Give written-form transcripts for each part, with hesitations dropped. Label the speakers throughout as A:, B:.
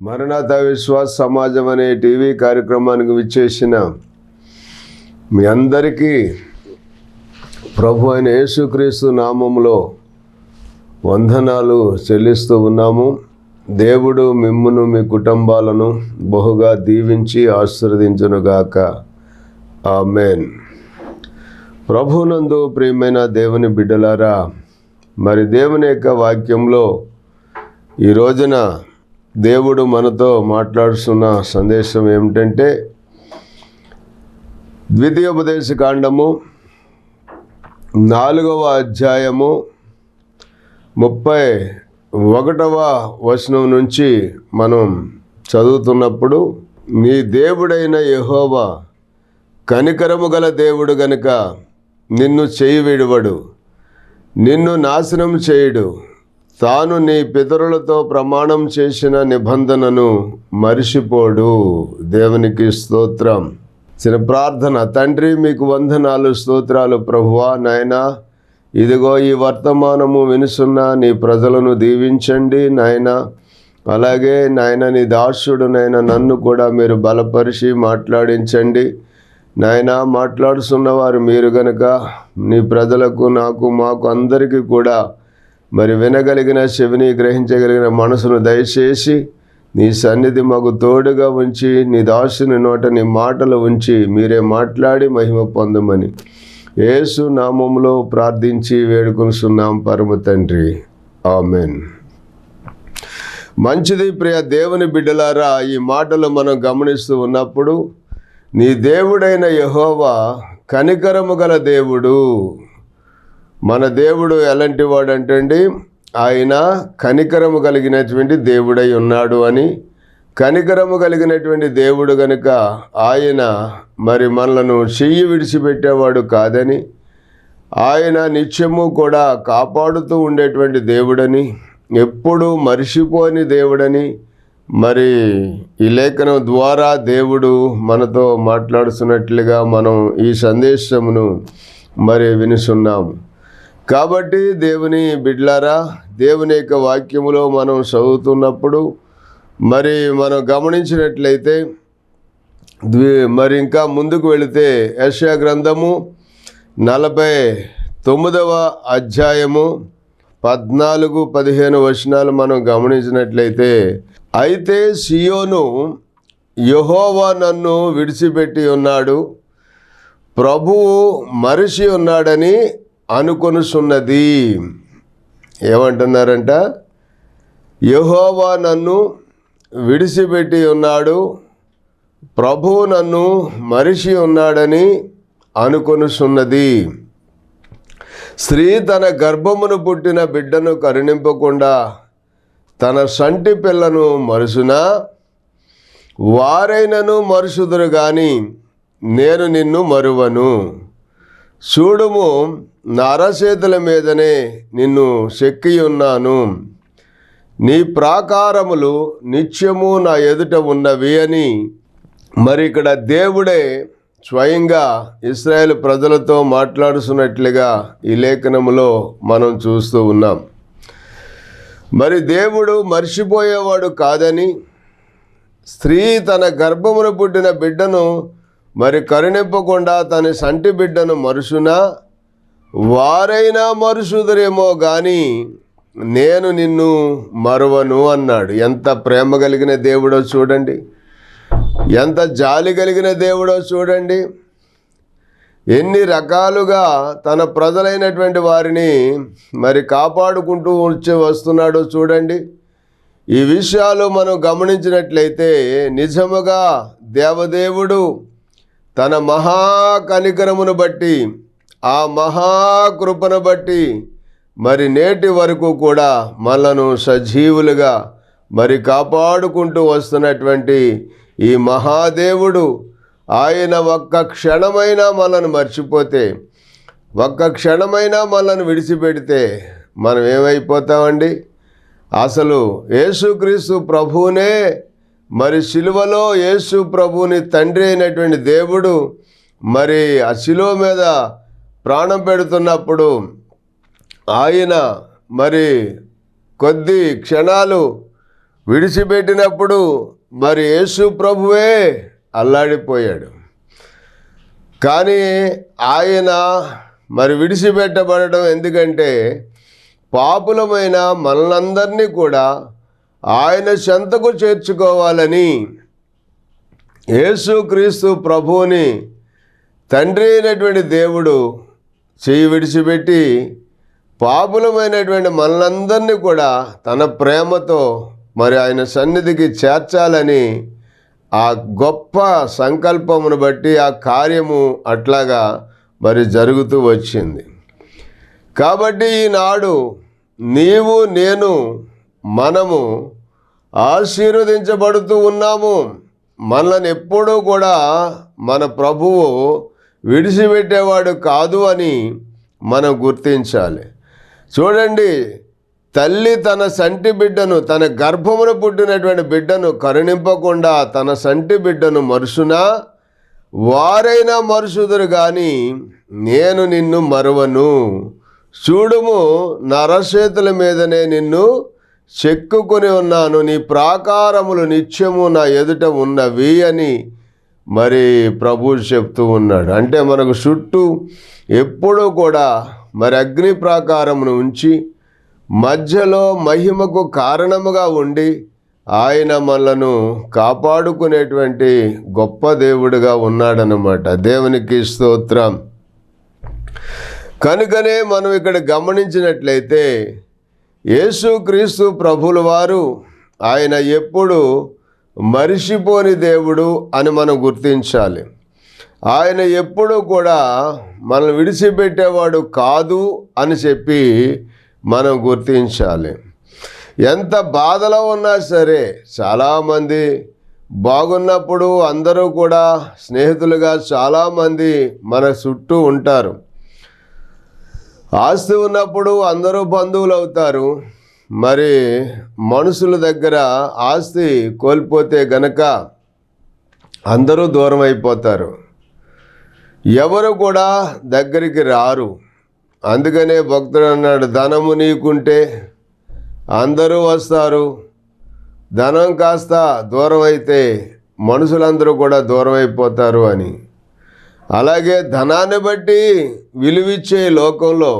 A: మరణాత విశ్వాస సమాజం అనే టీవీ కార్యక్రమానికి విచ్చేసిన మీ అందరికీ ప్రభు అయిన యేసుక్రీస్తు నామములో వందనాలు చెల్లిస్తూ ఉన్నాము. దేవుడు మిమ్మును మీ కుటుంబాలను బహుగా దీవించి ఆశీర్వదించునుగాక. ఆమేన్. ప్రభునందు ప్రియమైన దేవుని బిడ్డలారా, మరి దేవుని యొక్క వాక్యంలో ఈ రోజున దేవుడు మనతో మాట్లాడుతున్న సందేశం ఏమిటంటే, ద్వితీయోపదేశకాండము 4వ అధ్యాయము 31వ వచనం నుంచి మనం చదువుతున్నప్పుడు, నీ దేవుడైన యెహోవా కనికరము గల దేవుడు గనుక నిన్ను చేయి విడువడు, నిన్ను నాశనం చేయుడు. తాను నీ పితరులతో ప్రమాణం చేసిన నిబంధనను మరిచిపోడు. దేవునికి స్తోత్రం. చిన్న ప్రార్థన. తండ్రి, మీకు వందనాలు, స్తోత్రాలు ప్రభువా. నాయనా, ఇదిగో ఈ వర్తమానము వినుసున్న నీ ప్రజలను దీవించండి నాయనా. అలాగే నాయన, నీ దాసుడు నాయన నన్ను కూడా మీరు బలపరిచి మాట్లాడించండి నాయన. మాట్లాడుతున్న వారు మీరు గనుక నీ ప్రజలకు, నాకు, మాకు అందరికీ కూడా మరి వినగలిగిన చెవిని, గ్రహించగలిగిన మనసును దయచేసి నీ సన్నిధి మాకు తోడుగా ఉంచి, నీ దాసుని నోట నీ మాటలు ఉంచి మీరే మాట్లాడి మహిమ పొందమని యేసు నామములో ప్రార్థించి వేడుకొనుచున్నాం పరమ తండ్రి. ఆమెన్. మంచిది ప్రియ దేవుని బిడ్డలారా, ఈ మాటలు మనం గమనిస్తూ ఉన్నప్పుడు, నీ దేవుడైన యెహోవా కనికరము గల దేవుడు. మన దేవుడు ఎలాంటి వాడు అంటే, ఆయన కనికరము కలిగినటువంటి దేవుడై ఉన్నాడు అని. కనికరము కలిగినటువంటి దేవుడు గనుక ఆయన మరి మనలను చెయ్యి విడిచిపెట్టేవాడు కాదని, ఆయన నిత్యము కూడా కాపాడుతూ ఉండేటువంటి దేవుడని, ఎప్పుడూ మరిచిపోని దేవుడని మరి ఈ లేఖనం ద్వారా దేవుడు మనతో మాట్లాడుతున్నట్లుగా మనం ఈ సందేశమును మరి వినుచున్నాము. కాబట్టి దేవుని బిడ్డలారా, దేవుని యొక్క వాక్యములో మనం చదువుతున్నప్పుడు మరి మనం గమనించినట్లయితే, మరి ఇంకా ముందుకు వెళితే యెషయా గ్రంథము 49వ అధ్యాయము 14-15 వచనాలు మనం గమనించినట్లయితే, అయితే సియోను యెహోవా నన్ను విడిచిపెట్టి ఉన్నాడు, ప్రభువు మరిచి ఉన్నాడని అనుకొనుచున్నది. ఏమంటున్నారంట? యెహోవా నన్ను విడిచిపెట్టి ఉన్నాడు, ప్రభువు నన్ను మరిచి ఉన్నాడని అనుకొనుచున్నది. స్త్రీ తన గర్భమును పుట్టిన బిడ్డను కరుణింపకుండా తన సంటి పిల్లను మరుసునా, వారైనను మరుసుదురు గాని నేను నిన్ను మరువను. చూడుము, నా అరచేతుల మీదనే నిన్ను చెక్కి ఉన్నాను, నీ ప్రాకారములు నిత్యము నా ఎదుట ఉన్నవి అని. మరి ఇక్కడ దేవుడే స్వయంగా ఇశ్రాయేలు ప్రజలతో మాట్లాడుతున్నట్లుగా ఈ లేఖనములో మనం చూస్తూ ఉన్నాం. మరి దేవుడు మర్చిపోయేవాడు కాదని, స్త్రీ తన గర్భమును పుట్టిన బిడ్డను మరి కరుణింపకుండా తన సంటి బిడ్డను మరుసునా, వారైనా మరుసుదురేమో కానీ నేను నిన్ను మరువను అన్నాడు. ఎంత ప్రేమ కలిగిన దేవుడో చూడండి, ఎంత జాలి కలిగిన దేవుడో చూడండి. ఎన్ని రకాలుగా తన ప్రజలైనటువంటి వారిని మరి కాపాడుకుంటూ వస్తున్నాడో చూడండి. ఈ విషయాలు మనం గమనించినట్లయితే నిజముగా దేవదేవుడు తన మహాకనికరమును బట్టి, ఆ మహాకృపను బట్టి మరి నేటి వరకు కూడా మనలను సజీవులుగా మరి కాపాడుకుంటూ వస్తున్నటువంటి ఈ మహాదేవుడు, ఆయన ఒక్క క్షణమైనా మనల్ని మర్చిపోతే, ఒక్క క్షణమైనా మనల్ని విడిచిపెడితే మనం ఏమైపోతామండి? అసలు యేసుక్రీస్తు ప్రభువునే మరి శిలువలో యేసు ప్రభువుని తండ్రి అయినటువంటి దేవుడు మరి ఆ శిలువ మీద ప్రాణం పెడుతున్నప్పుడు ఆయన మరి కొద్ది క్షణాలు విడిచిపెట్టినప్పుడు మరి యేసు ప్రభువే అల్లాడిపోయాడు. కానీ ఆయన మరి విడిచిపెట్టబడడం ఎందుకంటే పాపులమైన మనలందరినీ కూడా ఆయన చెంతకు చేర్చుకోవాలని యేసుక్రీస్తు ప్రభువుని తండ్రి అయినటువంటి దేవుడు చెయ్యి విడిచిపెట్టి పాపులమైనటువంటి మనలందరినీ కూడా తన ప్రేమతో మరి ఆయన సన్నిధికి చేర్చాలని ఆ గొప్ప సంకల్పమును బట్టి ఆ కార్యము అట్లాగా మరి జరుగుతూ వచ్చింది. కాబట్టి ఈనాడు నీవు నేను మనము ఆశీర్వదించబడుతూ ఉన్నాము. మనల్ని ఎప్పుడూ కూడా మన ప్రభువు విడిచిపెట్టేవాడు కాదు అని మనం గుర్తించాలి. చూడండి, తల్లి తన సంటి బిడ్డను, తన గర్భమును పుట్టినటువంటి బిడ్డను కరుణింపకుండా తన సంటి బిడ్డను మరుసునా, వారైనా మరుసుదురు కానీ నేను నిన్ను మరువను. చూడుము, నా అరచేతుల మీదనే నిన్ను చెక్కుకొని ఉన్నాను, నీ ప్రాకారములు నిత్యము నా ఎదుట ఉన్నవి అని మరి ప్రభువు చెప్తూ ఉన్నాడు. అంటే మనకు చుట్టూ ఎప్పుడూ కూడా మరి అగ్ని ప్రాకారమును ఉంచి మధ్యలో మహిమకు కారణముగా ఉండి ఆయన మనలను కాపాడుకునేటువంటి గొప్ప దేవుడిగా ఉన్నాడనమాట. దేవునికి స్తోత్రం. కనుకనే మనం ఇక్కడ గమనించినట్లయితే యేసుక్రీస్తు ప్రభుల వారు ఆయన ఎప్పుడు మరిచిపోని దేవుడు అని మనం గుర్తించాలి. ఆయన ఎప్పుడూ కూడా మనల్ని విడిచిపెట్టేవాడు కాదు అని చెప్పి మనం గుర్తించాలి. ఎంత బాధలో ఉన్నా సరే, చాలామంది బాగున్నప్పుడు అందరూ కూడా స్నేహితులుగా చాలామంది మన చుట్టూ ఉంటారు. ఆస్తి ఉన్నప్పుడు అందరూ బంధువులు అవుతారు. మరి మనుషుల దగ్గర ఆస్తి కోల్పోతే గనక అందరూ దూరం అయిపోతారు, ఎవరు కూడా దగ్గరికి రారు. అందుకనే భక్తుడు అన్నాడు, ధనము నీకుంటే అందరూ వస్తారు, ధనం కాస్త దూరం అయితే మనుషులందరూ కూడా దూరం అయిపోతారు అని. అలాగే ధనాన్ని బట్టి విలువిచ్చే లోకంలో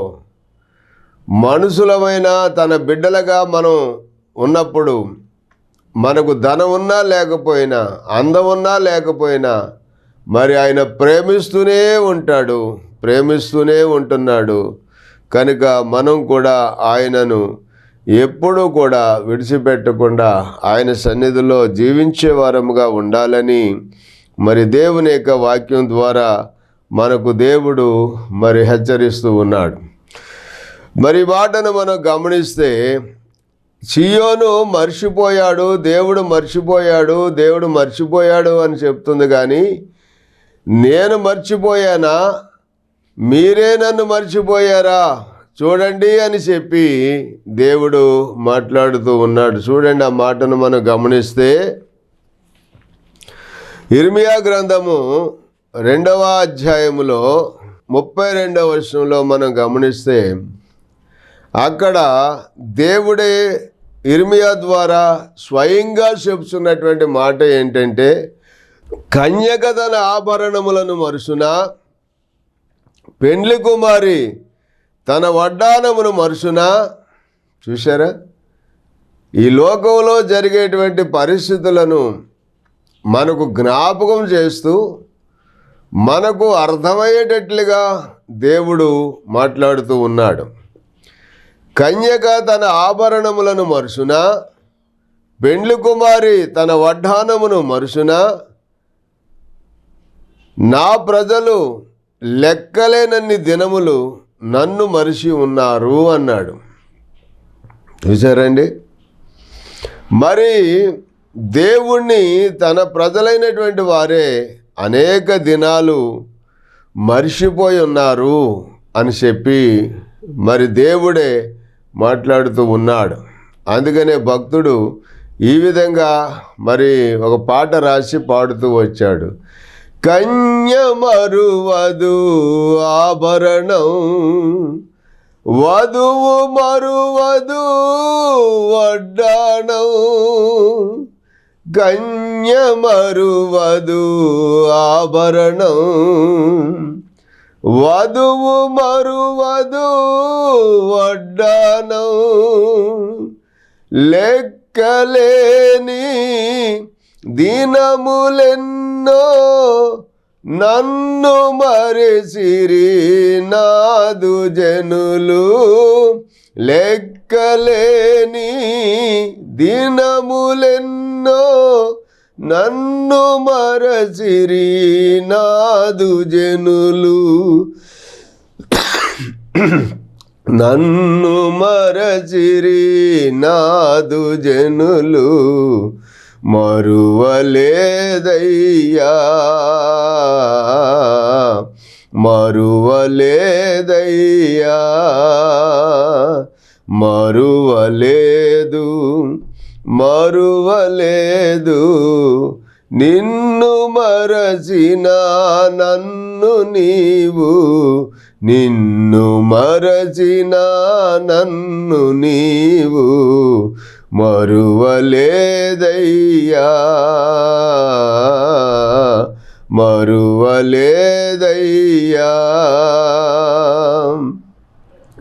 A: మనుషులమైన తన బిడ్డలుగా మనం ఉన్నప్పుడు మనకు ధనం ఉన్నా లేకపోయినా, అందం ఉన్నా లేకపోయినా మరి ఆయన ప్రేమిస్తూనే ఉంటాడు, ప్రేమిస్తూనే ఉంటున్నాడు. కనుక మనం కూడా ఆయనను ఎప్పుడూ కూడా విడిచిపెట్టకుండా ఆయన సన్నిధిలో జీవించే వారముగా ఉండాలని మరి దేవుని యొక్క వాక్యం ద్వారా మనకు దేవుడు మరి హెచ్చరిస్తూ ఉన్నాడు. మరి మాటను మనం గమనిస్తే సియోను మర్చిపోయాడు, దేవుడు మర్చిపోయాడు, దేవుడు మర్చిపోయాడు అని చెప్తుంది. కానీ నేను మర్చిపోయానా, మీరే నన్ను మర్చిపోయారా చూడండి అని చెప్పి దేవుడు మాట్లాడుతూ ఉన్నాడు. చూడండి, ఆ మాటను మనం గమనిస్తే ఇర్మియా గ్రంథము 2వ అధ్యాయములో 32వ వచనంలో మనం గమనిస్తే అక్కడ దేవుడే ఇర్మియా ద్వారా స్వయంగా చెప్తున్నటువంటి మాట ఏంటంటే, కన్యక తన ఆభరణములను మరుసునా, పెండ్లి కుమారి తన వడ్డానమును మరుసునా. చూశారా, ఈ లోకంలో జరిగేటువంటి పరిస్థితులను మనకు జ్ఞాపకం చేస్తూ మనకు అర్థమయ్యేటట్లుగా దేవుడు మాట్లాడుతూ ఉన్నాడు. కన్యక తన ఆభరణములను మరుసునా, పెండ్లి కుమారి తన వడ్డానమును మరుసునా, నా ప్రజలు లెక్కలేనన్ని దినములు నన్ను మరిచి ఉన్నారు అన్నాడు. చూసారండి, మరి దేవుణ్ణి తన ప్రజలైనటువంటి వారే అనేక దినాలు మరిచిపోయి ఉన్నారు అని చెప్పి మరి దేవుడే మాట్లాడుతూ ఉన్నాడు. అందుకనే భక్తుడు ఈ విధంగా మరి ఒక పాట రాసి పాడుతూ వచ్చాడు. కన్య మరువదు ఆభరణం, వధువు మరువదు వడ్డాణం, కన్య మరువదు ఆభరణం. వధువు మరువదు వడ్డాణం, లెక్కలేని దినములెన్నో నన్ను మరిసిరి నాదు జనులు. లెక్కలేని దినములెన్నో నన్ను మరసిరి నాదు జనులు. నన్ను మరసిరి నాదు జనులు, మరువలేదయ్యా మరువలేదయ్యా మరువలేదు మరువలేదు. నిన్ను మరచిన నన్ను నీవు, నిన్ను మరచిన నన్ను నీవు, మరువలేదయ్యా మరువలేదయ్యా.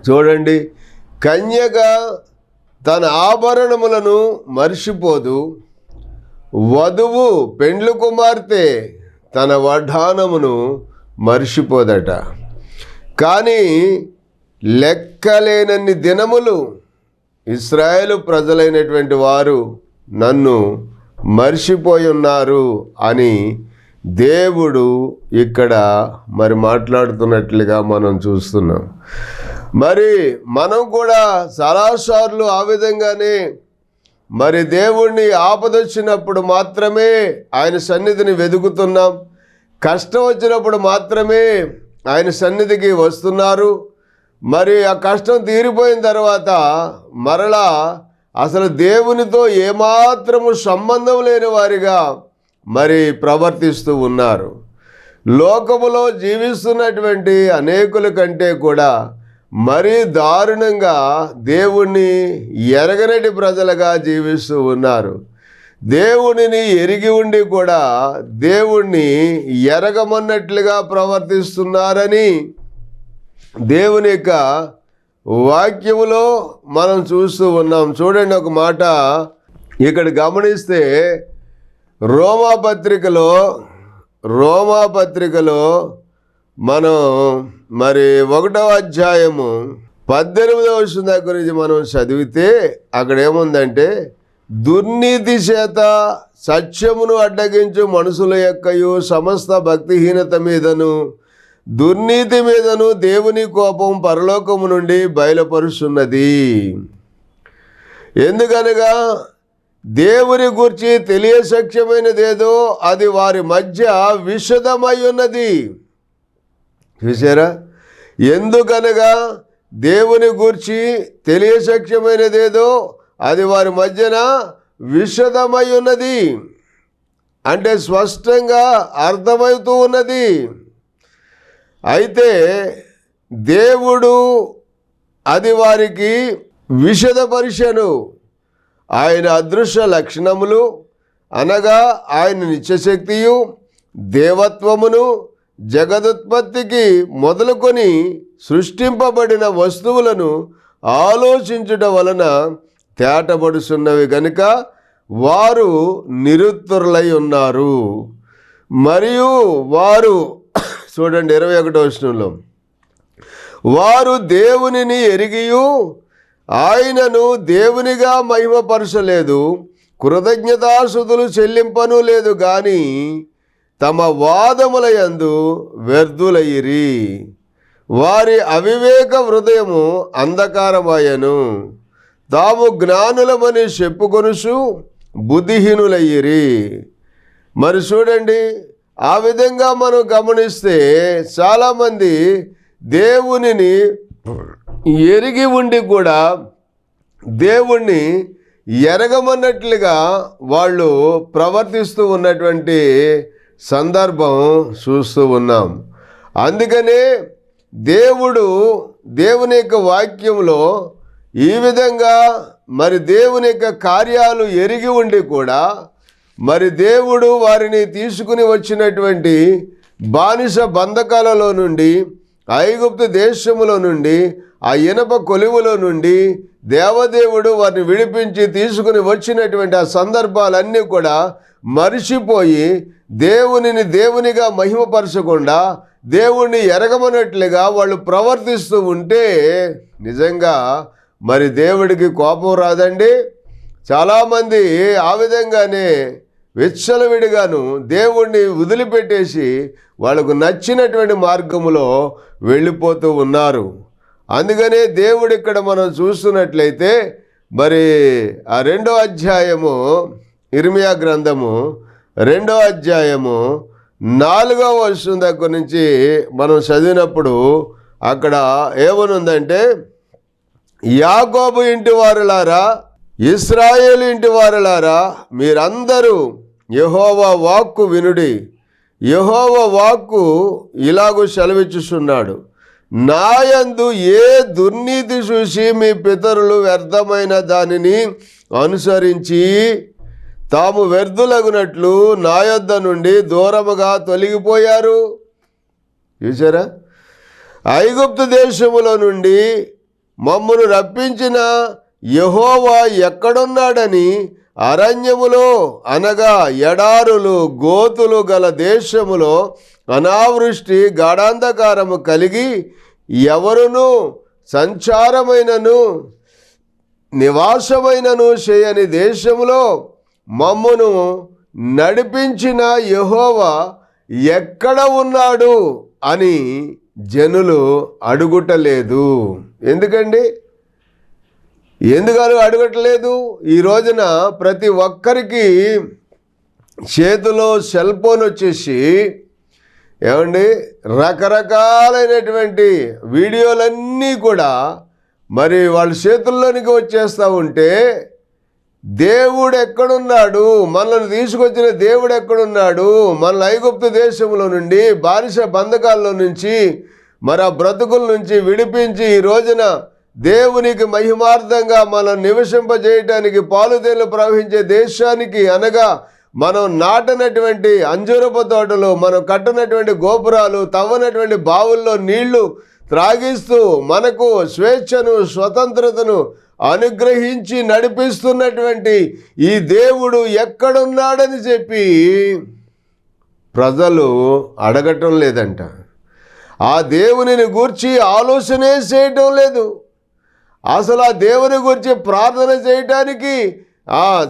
A: చూడండి, కన్యక తన ఆభరణములను మర్చిపోదు, వధువు పెండ్లి కుమార్తె తన వడ్డాణమును మర్చిపోదట. కానీ లెక్కలేనన్ని దినములు ఇశ్రాయేలు ప్రజలైనటువంటి వారు నన్ను మర్చిపోయి ఉన్నారు అని దేవుడు ఇక్కడ మరి మాట్లాడుతున్నట్లుగా మనం చూస్తున్నాం. మరి మనం కూడా చాలాసార్లు ఆ విధంగానే మరి దేవుణ్ణి ఆపదొచ్చినప్పుడు మాత్రమే ఆయన సన్నిధిని వెతుకుతున్నాం, కష్టం వచ్చినప్పుడు మాత్రమే ఆయన సన్నిధికి వస్తున్నారు. మరి ఆ కష్టం తీరిపోయిన తర్వాత మరలా అసలు దేవునితో ఏమాత్రము సంబంధం లేని వారిగా మరి ప్రవర్తిస్తూ ఉన్నారు. లోకములో జీవిస్తున్నటువంటి అనేకుల కంటే కూడా మరీ దారుణంగా దేవుణ్ణి ఎరగనటి ప్రజలుగా జీవిస్తూ ఉన్నారు. దేవునిని ఎరిగి ఉండి కూడా దేవుణ్ణి ఎరగమన్నట్లుగా ప్రవర్తిస్తున్నారని దేవుని యొక్క వాక్యములో మనం చూస్తూ ఉన్నాం. చూడండి, ఒక మాట ఇక్కడ గమనిస్తే రోమాపత్రికలో మనం మరి 1వ అధ్యాయము 18వ వచనం గురించి మనం చదివితే అక్కడ ఏముందంటే, దుర్నీతి చేత సత్యమును అడ్డగించు మనుషుల యొక్కయు సమస్త భక్తిహీనత మీదను దుర్నీతి మీదను దేవుని కోపం పరలోకము నుండి బయలుపరుచున్నది. ఎందుకనగా దేవుని గూర్చి తెలియశక్యమైనదేదో అది వారి మధ్య విషదమై ఉన్నది. చూసారా? ఎందుకనగా దేవుని గూర్చి తెలియశక్యమైనదేదో అది వారి మధ్యన విషదమై ఉన్నది అంటే స్పష్టంగా అర్థమవుతూ ఉన్నది. అయితే దేవుడు అది వారికి విశదపరిచెను. ఆయన అదృశ్య లక్షణములు అనగా ఆయన నిత్యశక్తియు దేవత్వమును జగదుత్పత్తికి మొదలుకొని సృష్టింపబడిన వస్తువులను ఆలోచించుట వలన తేటపడుచున్నవి గనుక వారు నిరుత్తరులై ఉన్నారు. మరియు వారు చూడండి 21వ వచనంలో, వారు దేవునిని ఎరిగియు ఆయనను దేవునిగా మహిమపరచలేదు, కృతజ్ఞతాస్తుతులు చెల్లింపను లేదు గాని తమ వాదముల యందు వ్యర్థులయ్యిరి. వారి అవివేక హృదయము అంధకారమయ్యను, తాము జ్ఞానులమని చెప్పుకొనుచు బుద్ధిహీనులయ్యిరి. మరి చూడండి, ఆ విధంగా మనం గమనిస్తే చాలామంది దేవునిని ఎరిగి ఉండి కూడా దేవుణ్ణి ఎరగమన్నట్లుగా వాళ్ళు ప్రవర్తిస్తూ ఉన్నటువంటి సందర్భం చూస్తూ ఉన్నాం. అందుకనే దేవుడు దేవుని యొక్క వాక్యంలో ఈ విధంగా మరి దేవుని యొక్క కార్యాలు ఎరిగి ఉండి కూడా మరి దేవుడు వారిని తీసుకుని వచ్చినటువంటి బానిస బంధకాలలో నుండి, ఐగుప్తు దేశములో నుండి, ఆ ఇనప కొలువులో నుండి దేవదేవుడు వారిని విడిపించి తీసుకుని వచ్చినటువంటి ఆ సందర్భాలన్నీ కూడా మరిచిపోయి దేవునిని దేవునిగా మహిమపరచకుండా దేవుణ్ణి ఎరగమన్నట్లుగా వాళ్ళు ప్రవర్తిస్తూ ఉంటే నిజంగా మరి దేవుడికి కోపం రాదండి? చాలామంది ఆ విధంగానే విచ్చలవిడిగాను దేవుణ్ణి వదిలిపెట్టేసి వాళ్ళకు నచ్చినటువంటి మార్గములో వెళ్ళిపోతూ ఉన్నారు. అందుకనే దేవుడు ఇక్కడ మనం చూస్తున్నట్లయితే మరి ఆ 2వ అధ్యాయము ఇర్మియా గ్రంథము 2వ అధ్యాయము 4వ వచనం దగ్గర నుంచి మనం చదివినప్పుడు అక్కడ ఏమనుందంటే, యాకోబు ఇంటి వారులారా, ఇశ్రాయేలు ఇంటి వారులారా, మీరందరూ యెహోవా వాక్కు వినుడి. యెహోవా వాక్కు ఇలాగూ సెలవిచ్చుచున్నాడు, నాయందు ఏ దుర్నీతి చూసి మీ పితరులు వ్యర్థమైన దానిని అనుసరించి తాము వ్యర్థులగునట్లు నా యొద్ద నుండి దూరముగా తొలగిపోయారు. చూసారా? ఐగుప్తు దేశములో నుండి మమ్మను రప్పించిన యెహోవా ఎక్కడున్నాడని అరణ్యములో అనగా ఎడారులు గోతులు గల దేశములో అనావృష్టి గాఢాంధకారము కలిగి ఎవరును సంచారమైనను నివాసమైనను చేయని దేశములో మమ్మును నడిపించిన యెహోవా ఎక్కడ ఉన్నాడు అని జనులు అడుగుటలేదు. ఎందుకండి? ఎందుకు అడగట్లేదు? ఈ రోజున ప్రతి ఒక్కరికి చేతిలో సెల్ ఫోన్ వచ్చేసి ఏమండి రకరకాలైనటువంటి వీడియోలన్నీ కూడా మరి వాళ్ళ చేతుల్లోనికి వచ్చేస్తూ ఉంటే దేవుడు ఎక్కడున్నాడు, మనల్ని తీసుకొచ్చిన దేవుడు ఎక్కడున్నాడు, మన ఐగుప్తు దేశంలో నుండి బానిస బంధకాల్లో నుంచి మరి ఆ బ్రతుకుల నుంచి విడిపించి ఈ రోజున దేవునికి మహిమార్థంగా మనం నివసింపజేయటానికి పాలుతేళ్లు ప్రవహించే దేశానికి అనగా మనం నాటనటువంటి అంజూరపు తోటలు, మనం కట్టినటువంటి గోపురాలు, తవ్వనటువంటి బావుల్లో నీళ్లు త్రాగిస్తూ మనకు స్వేచ్ఛను స్వతంత్రతను అనుగ్రహించి నడిపిస్తున్నటువంటి ఈ దేవుడు ఎక్కడున్నాడని చెప్పి ప్రజలు అడగటం లేదంట. ఆ దేవునిని గూర్చి ఆలోచనే చేయటం లేదు. అసలు ఆ దేవుని గురించి ప్రార్థన చేయటానికి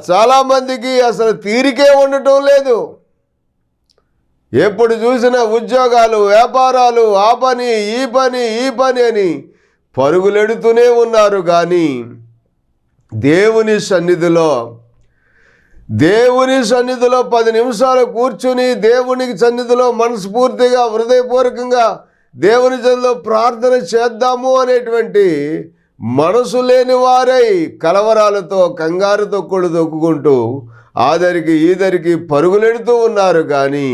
A: చాలామందికి అసలు తీరికే ఉండటం లేదు. ఎప్పుడు చూసినా ఉద్యోగాలు, వ్యాపారాలు, ఆ పని ఈ పని అని పరుగులెడుతూనే ఉన్నారు. కానీ దేవుని సన్నిధిలో 10 నిమిషాలు కూర్చుని దేవునికి సన్నిధిలో మనస్ఫూర్తిగా హృదయపూర్వకంగా దేవుని సన్నిధిలో ప్రార్థన చేద్దాము అనేటువంటి మనసు లేని వారై కలవరాలతో కంగారుతో కొడుదొక్కుంటూ ఆదరికి ఈదరికి పరుగులెడుతూ ఉన్నారు. కానీ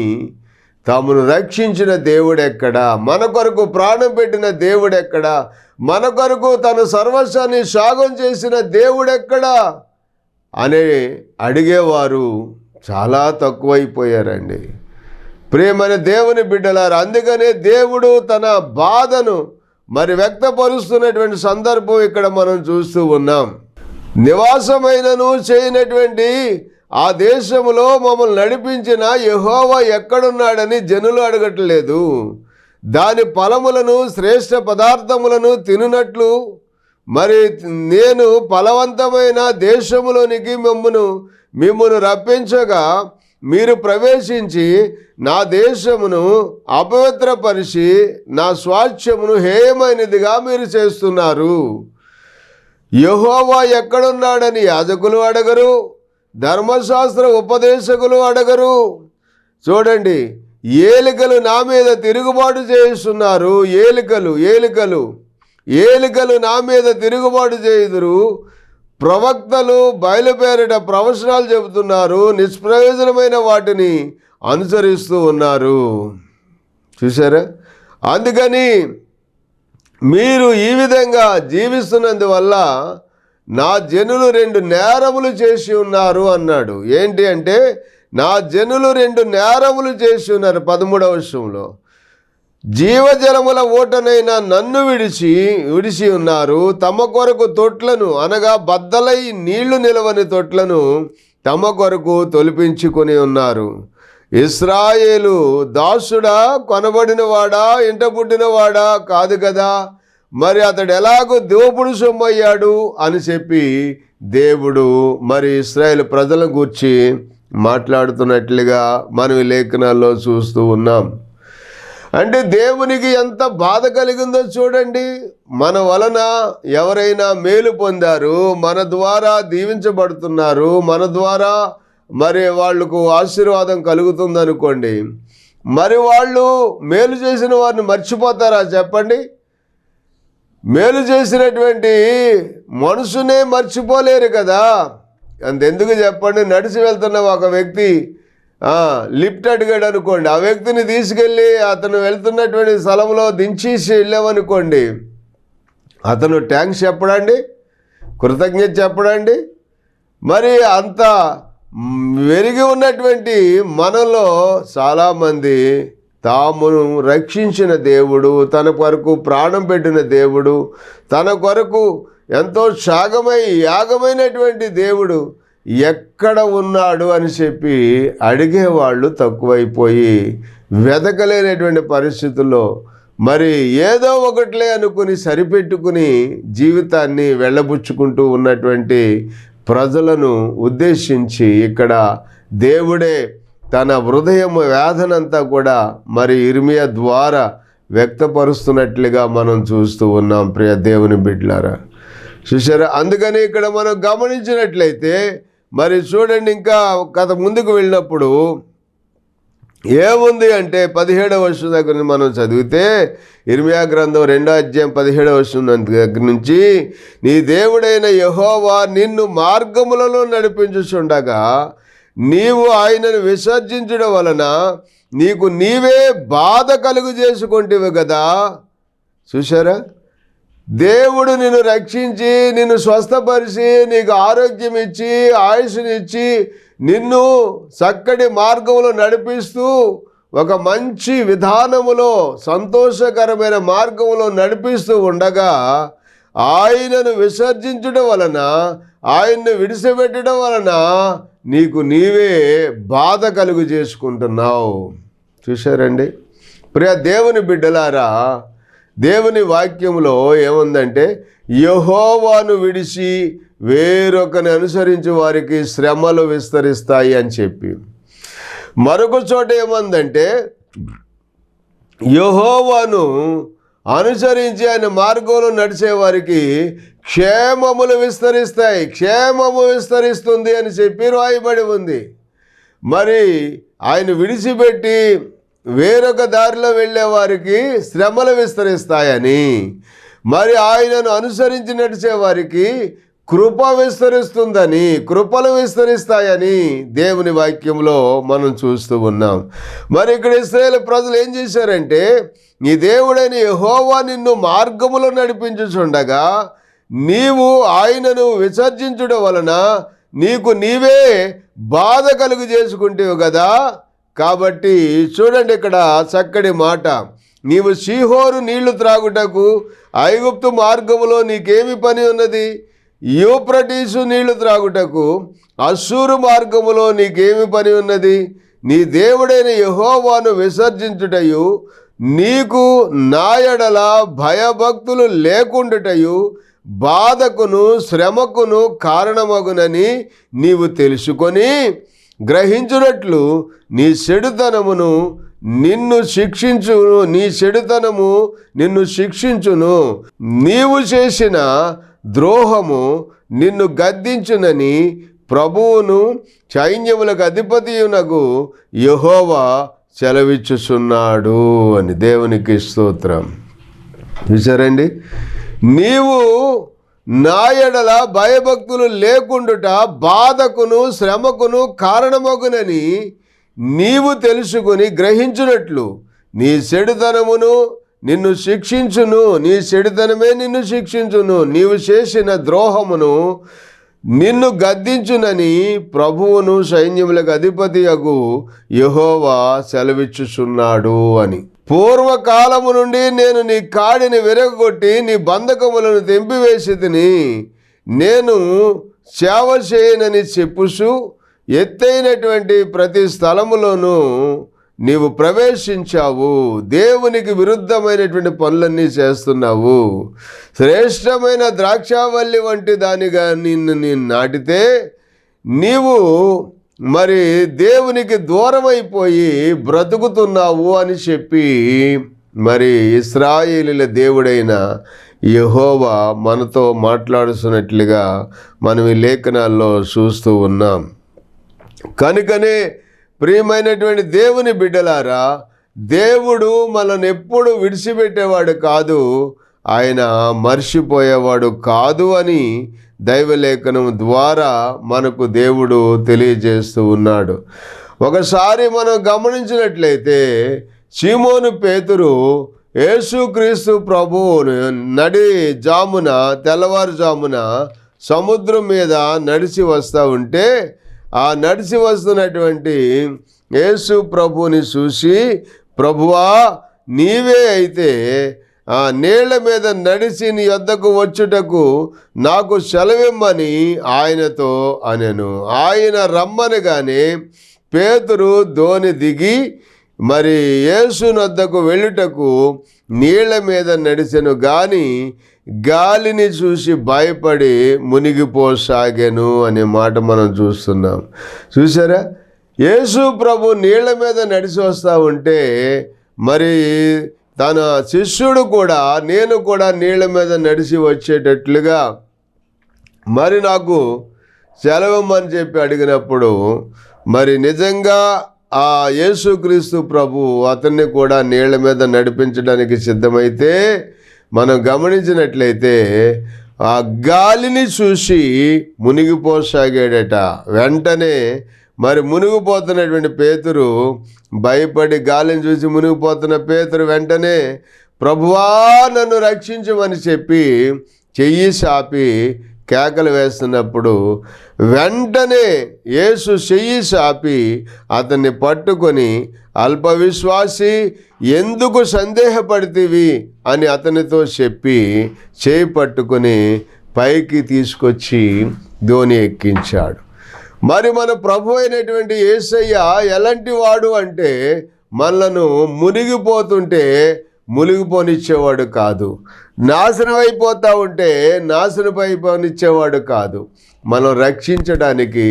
A: తమను రక్షించిన దేవుడెక్కడా, మన కొరకు ప్రాణం పెట్టిన దేవుడెక్కడా, మన కొరకు తన సర్వస్వాన్ని త్యాగం చేసిన దేవుడెక్కడా అని అడిగేవారు చాలా తక్కువైపోయారండి. ప్రియమైన దేవుని బిడ్డలారా, అందుకనే దేవుడు తన బాధను మరి వ్యక్తపరుస్తున్నటువంటి సందర్భం ఇక్కడ మనం చూస్తూ ఉన్నాం. నివాసమైనను చేయనటువంటి ఆ దేశంలో మమ్మల్ని నడిపించిన యెహోవా ఎక్కడున్నాడని జనులు అడగట్లేదు. దాని ఫలములను శ్రేష్ఠ పదార్థములను తినునట్లు మరి నేను ఫలవంతమైన దేశములోనికి మిమ్మును రప్పించగా మీరు ప్రవేశించి నా దేశమును అపవిత్రపరిచి నా స్వాస్థ్యమును హేయమైనదిగా మీరు చేస్తున్నారు. యెహోవా ఎక్కడున్నాడని యాజకులు అడగరు, ధర్మశాస్త్ర ఉపదేశకులు అడగరు. చూడండి, ఏలికలు నా మీద తిరుగుబాటు చేస్తున్నారు. ఏలికలు నా మీద తిరుగుబాటు చేయుదురు. ప్రవక్తలు బయలుపేరట ప్రవచనాలు చెబుతున్నారు, నిష్ప్రయోజనమైన వాటిని అనుసరిస్తూ ఉన్నారు. చూసారా? అందుకని మీరు ఈ విధంగా జీవిస్తున్నందువల్ల నా జనులు 2 నేరములు చేసి ఉన్నారు అన్నాడు. ఏంటి అంటే నా జనులు 2 నేరములు చేసి ఉన్నారు. 13వ వచనంలో జీవజలముల ఊటనైన నన్ను విడిచి ఉన్నారు. తమ కొరకు తొట్లను అనగా బద్దలై నీళ్లు నిలవని తొట్లను తమ కొరకు తొలిపించుకొని ఉన్నారు. ఇశ్రాయేలు దాసుడా, కొనబడినవాడా, ఇంట పుట్టినవాడా కాదు కదా, మరి అతడు ఎలాగో దోపుడు సొమ్మయ్యాడు అని చెప్పి దేవుడు మరి ఇశ్రాయేలు ప్రజలను గూర్చి మాట్లాడుతున్నట్లుగా మనం ఈ లేఖనాల్లో చూస్తూ ఉన్నాం. అంటే దేవునికి ఎంత బాధ కలిగిందో చూడండి. మన వలన ఎవరైనా మేలు పొందారు, మన ద్వారా దీవించబడుతున్నారు, మన ద్వారా మరి వాళ్లకు ఆశీర్వాదం కలుగుతుందనుకోండి, మరి వాళ్ళు మేలు చేసిన వారిని మర్చిపోతారా చెప్పండి? మేలు చేసినటువంటి మనుషునే మర్చిపోలేరు కదా. అంతెందుకు చెప్పండి, నడిచి వెళ్తున్న ఒక వ్యక్తి లిఫ్ట్ అడిగాడు అనుకోండి, ఆ వ్యక్తిని తీసుకెళ్ళి అతను వెళ్తున్నటువంటి స్థలంలో దించేసి వెళ్ళామనుకోండి, అతను థ్యాంక్స్ చెప్పడండి, కృతజ్ఞత చెప్పడండి. మరి అంత వెరిగి ఉన్నటువంటి మనలో చాలామంది తామును రక్షించిన దేవుడు, తన కొరకు ప్రాణం పెట్టిన దేవుడు, తన కొరకు ఎంతో యాగమైనటువంటి దేవుడు ఎక్కడ ఉన్నాడు అని చెప్పి అడిగేవాళ్ళు తక్కువైపోయి వెదకలేనటువంటి పరిస్థితుల్లో మరి ఏదో ఒకట్లే అనుకుని సరిపెట్టుకుని జీవితాన్ని వెళ్ళబుచ్చుకుంటూ ఉన్నటువంటి ప్రజలను ఉద్దేశించి ఇక్కడ దేవుడే తన హృదయం వేదనంతా కూడా మరి ఇర్మియా ద్వారా వ్యక్తపరుస్తున్నట్లుగా మనం చూస్తూ ఉన్నాం. ప్రియ దేవుని బిడ్డలారా, చూసారా? అందుకని ఇక్కడ మనం గమనించినట్లయితే మరి చూడండి, ఇంకా కథ ముందుకు వెళ్ళినప్పుడు ఏముంది అంటే 17వ వచనం దగ్గర మనం చదివితే, ఇర్మియా గ్రంథం 2వ అధ్యాయం 17వ వచనం దగ్గర నుంచి, నీ దేవుడైన యెహోవా నిన్ను మార్గములలో నడిపించుచుండగా నీవు ఆయనను విసర్జించడం వలన నీకు నీవే బాధ కలుగు చేసుకుంటేవి కదా. చూసారా? దేవుడు నిన్ను రక్షించి, నిన్ను స్వస్థపరిచి, నీకు ఆరోగ్యం ఇచ్చి, ఆయుష్నిచ్చి, నిన్ను చక్కటి మార్గంలో నడిపిస్తూ ఒక మంచి విధానములో సంతోషకరమైన మార్గంలో నడిపిస్తూ ఉండగా ఆయనను విసర్జించడం వలన, ఆయన్ను విడిచిపెట్టడం వలన నీకు నీవే బాధ కలుగు చేసుకుంటున్నావు. చూశారండి? ప్రియ దేవుని బిడ్డలారా, దేవుని వాక్యంలో ఏముందంటే, యెహోవాను విడిచి వేరొకని అనుసరించి వారికి శ్రమలు విస్తరిస్తాయి అని చెప్పి, మరొక చోట ఏముందంటే, యెహోవాను అనుసరించి ఆయన మార్గంలో నడిచే వారికి క్షేమములు విస్తరిస్తాయి, క్షేమము విస్తరిస్తుంది అని చెప్పి రాయబడి ఉంది. మరి ఆయన విడిచిపెట్టి వేరొక దారిలో వెళ్ళే వారికి శ్రమలు విస్తరిస్తాయని, మరి ఆయనను అనుసరించి నడిచే వారికి కృప విస్తరిస్తుందని, కృపలు విస్తరిస్తాయని దేవుని వాక్యంలో మనం చూస్తూ ఉన్నాం. మరి ఇక్కడ ఇశ్రాయేలు ప్రజలు ఏం చేశారంటే, నీ దేవుడైన యెహోవా నిన్ను మార్గములో నడిపించుచుండగా నీవు ఆయనను విసర్జించడం వలన నీకు నీవే బాధ కలుగు చేసుకుంటేవు కదా. కాబట్టి చూడండి, ఇక్కడ చక్కటి మాట, నీవు షీహోరు నీళ్లు త్రాగుటకు ఐగుప్తు మార్గములో నీకేమి పని ఉన్నది? యూఫ్రటీసు నీళ్లు త్రాగుటకు అశ్షూరు మార్గములో నీకేమి పని ఉన్నది? నీ దేవుడైన యెహోవాను విసర్జించుటయు నీకు నా యెడల భయభక్తులు లేకుండుటయు బాధకును శ్రమకును కారణమగునని నీవు తెలుసుకొని గ్రహించునట్లు నీ చెడుతనమును నిన్ను శిక్షించును, నీ చెడుతనము నిన్ను శిక్షించును, నీవు చేసిన ద్రోహము నిన్ను గద్దించునని ప్రభువును సైన్యములకు అధిపతియునగు యెహోవా సెలవిచ్చుచున్నాడు అని. దేవునికి స్తోత్రం. చూసారండి? నీవు నా యెడల భయభక్తులు లేకుండుట బాధకును శ్రమకును కారణమగునని నీవు తెలుసుకుని గ్రహించునట్లు నీ చెడుతనమును నిన్ను శిక్షించును, నీ చెడుతనమే నిన్ను శిక్షించును, నీవు చేసిన ద్రోహమును నిన్ను గద్దించునని ప్రభువును సైన్యములకు అధిపతియగు యెహోవా సెలవిచ్చుచున్నాడు అని. పూర్వకాలము నుండి నేను నీ కాడిని విరగొట్టి నీ బంధకములను తెంపివేసితిని, నేను సేవ చేయనని చెప్పుచు ఎత్తైనటువంటి ప్రతి స్థలములోనూ నీవు ప్రవేశించావు, దేవునికి విరుద్ధమైనటువంటి పనులన్నీ చేస్తున్నావు. శ్రేష్టమైన ద్రాక్షావల్లి వంటి దానిగా నిన్ను నాటితే నీవు మరి దేవునికి దూరమైపోయి బ్రతుకుతున్నావు అని చెప్పి మరి ఇశ్రాయేలీల దేవుడైన యెహోవా మనతో మాట్లాడుతున్నట్లుగా మనం ఈ లేఖనాల్లో చూస్తూ ఉన్నాం. కనుకనే ప్రియమైనటువంటి దేవుని బిడ్డలారా, దేవుడు మనల్ని ఎప్పుడు విడిచిపెట్టేవాడు కాదు, ఆయన మర్చిపోయేవాడు కాదు అని దైవలేఖనం ద్వారా మనకు దేవుడు తెలియజేస్తూ ఉన్నాడు. ఒకసారి మనం గమనించినట్లయితే సీమోను పేతురు యేసుక్రీస్తు ప్రభువును తెల్లవారుజామున సముద్రం మీద నడిచి వస్తూ ఉంటే ఆ నడిచి వస్తున్నటువంటి యేసు ప్రభువుని చూసి, ప్రభువా నీవే అయితే ఆ నీళ్ల మీద నడిచి నీ యొద్దకు వచ్చుటకు నాకు సెలవిమ్మని ఆయనతో అనెను. ఆయన రమ్మనగానే పేతురు దోణి దిగి మరి యేసు వద్దకు వెళ్ళుటకు నీళ్ల మీద నడిచెను, గాని గాలిని చూసి భయపడి మునిగిపోసాగాను అనే మాట మనం చూస్తున్నాం. చూసారా, యేసు ప్రభు నీళ్ల మీద నడిచి వస్తూ ఉంటే మరి తన శిష్యుడు కూడా నేను కూడా నీళ్ల మీద నడిచి వచ్చేటట్లుగా మరి నాకు సెలవమ్మని చెప్పి అడిగినప్పుడు మరి నిజంగా ఆ యేసుక్రీస్తు ప్రభు అతన్ని కూడా నీళ్ల మీద నడిపించడానికి సిద్ధమైతే మనం గమనించినట్లయితే ఆ గాలిని చూసి మునిగిపోసాగాడట. వెంటనే మరి మునిగిపోతున్నటువంటి పేతురు భయపడి గాలిని చూసి మునిగిపోతున్న పేతురు వెంటనే ప్రభువా నన్ను రక్షించమని చెప్పి చెయ్యి చాపి కేకలు వేస్తున్నప్పుడు వెంటనే యేసు చెయ్యి చాపి అతన్ని పట్టుకొని అల్పవిశ్వాసి ఎందుకు సందేహపడితివి అని అతనితో చెప్పి చేయి పట్టుకొని పైకి తీసుకొచ్చి దోణి ఎక్కించాడు. మరి మన ప్రభు అయినటువంటి యేసయ్య ఎలాంటి వాడు అంటే మనలను మునిగిపోతుంటే మునిగిపోనిచ్చేవాడు కాదు, నాశనం అయిపోతూ ఉంటే నాశనం అయిపోనిచ్చేవాడు కాదు. మనం రక్షించడానికి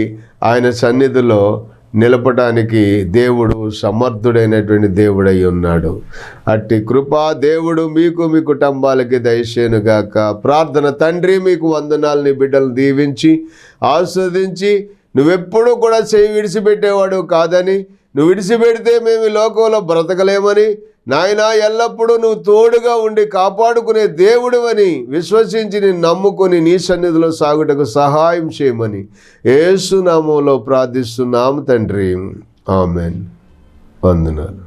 A: ఆయన సన్నిధిలో నిలపడానికి దేవుడు సమర్థుడైనటువంటి దేవుడై ఉన్నాడు. అట్టి కృపా దేవుడు మీకు మీ కుటుంబాలకి దయచేయునుగాక. ప్రార్థన. తండ్రి, మీకు వందనాలు, నీ బిడ్డలు దీవించి ఆస్వాదించి నువ్వెప్పుడూ కూడా చేయి విడిచిపెట్టేవాడు కాదని, నువ్వు విడిచిపెడితే మేము ఈ లోకంలో బ్రతకలేమని, నాయనా ఎల్లప్పుడూ నువ్వు తోడుగా ఉండి కాపాడుకునే దేవుడివని విశ్వసించి నిన్ను నమ్ముకొని నీ సన్నిధిలో సాగుటకు సహాయం చేయమని యేసు నామములో ప్రార్థిస్తున్నాము తండ్రి. ఆమెన్. వందనాలు.